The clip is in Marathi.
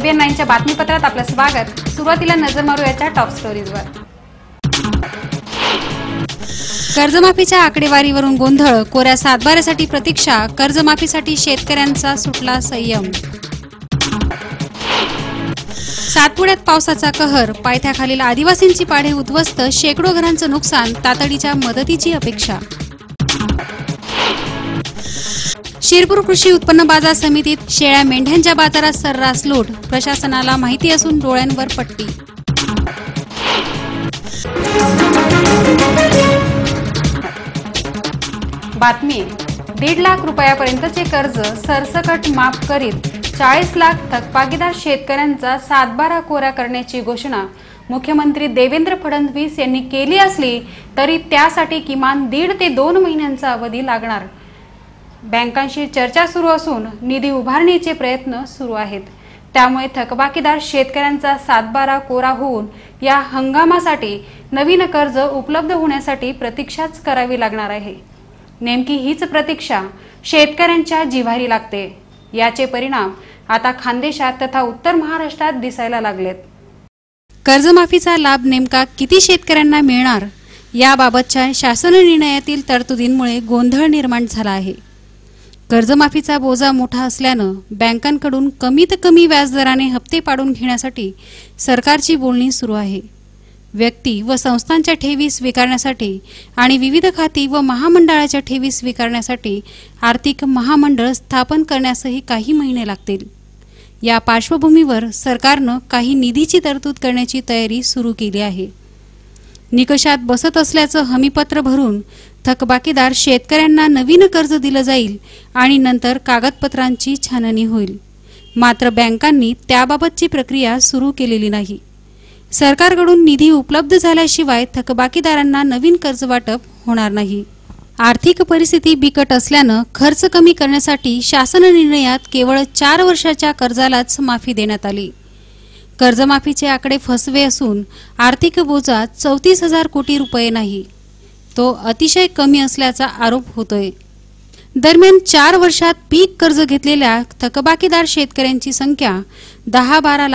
ABN9च्या बातमीपत्रात आपलं स्वागत। सुरुवातीला नजर मारू याच्या टॉप स्टोरीजवर। कर्जमाफीच्या आकडेवारीवरून गोंधळ, कोऱ्या सातबाऱ्यासाठी प्रतीक्षा, कर्जमाफीसाठी शेतकऱ्यांचा सुटला संयम। सातपुड्यात पावसाचा कहर, पायथ्याखालील आदिवासींची पाढे उद्ध्वस्त, शेकडो घरांचं नुकसान, तातडीच्या मदतीची अपेक्षा। शिरपूर कृषी उत्पन्न बाजार समितीत शेळ्या मेंढ्यांच्या बाजारात सर्रास लूट, प्रशासनाला माहिती असून डोळ्यांवर पट्टी। बातमी 1.5 लाख रुपयापर्यंतचे कर्ज सरसकट माफ करीत 40 लाख थकबाकीदार शेतकऱ्यांचा 7/12 कोरा करण्याची घोषणा मुख्यमंत्री देवेंद्र फडणवीस यांनी केली असली तरी त्यासाठी किमान 1.5 ते 2 महिन्यांचा अवधी लागणार। बँकांशी चर्चा सुरू असून निधी उभारणीचे प्रयत्न सुरू आहेत। त्यामुळे थकबाकीदार शेतकऱ्यांचा 7/12 कोरा होऊन या हंगामासाठी नवीन कर्ज उपलब्ध होण्यासाठी प्रतीक्षाच करावी लागणार आहे। नेमकी हीच प्रतीक्षा शेतकऱ्यांच्या जिव्हारी लागते। याचे परिणाम आता खानदेशात तथा उत्तर महाराष्ट्रात दिसायला लागलेत। कर्जमाफीचा लाभ नेमका किती शेतकऱ्यांना मिळणार याबाबतच्या शासन निर्णयातील तरतुदींमुळे गोंधळ निर्माण झाला आहे। कर्जमाफीचा बोजा मोठा असल्यानं बँकांकडून कमीत कमी व्याजदराने हप्ते पाडून घेण्यासाठी सरकारची बोलणी सुरू आहे। व्यक्ती व संस्थांच्या ठेवी स्वीकारण्यासाठी आणि विविध खाती व महामंडळाच्या ठेवी स्वीकारण्यासाठी आर्थिक महामंडळ स्थापन करण्यासही काही महिने लागतील। या पार्श्वभूमीवर सरकारनं काही निधीची तरतूद करण्याची तयारी सुरू केली आहे। निकषात बसत असल्याचं हमीपत्र भरून थकबाकीदार शेतकऱ्यांना नवीन कर्ज दिलं जाईल आणि नंतर कागदपत्रांची छाननी होईल। मात्र बँकांनी त्याबाबतची प्रक्रिया सुरू केलेली नाही। सरकारकडून निधी उपलब्ध झाल्याशिवाय थकबाकीदारांना नवीन कर्ज वाटप होणार नाही। आर्थिक परिस्थिती बिकट असल्यानं खर्च कमी करण्यासाठी शासन निर्णयात केवळ 4 वर्षाच्या कर्जालाच माफी देण्यात आली। कर्जमाफीचे आकडे फसवे असून आर्थिक बोजा 34,000 कोटी रुपये नाही, तो अतिशय कमी असल्याचा आरोप होतोय। दरम्यान 4 वर्षात पीक कर्ज घेतलेल्या थकबाकीदार शेतकऱ्यांची संख्या 10-12 लाख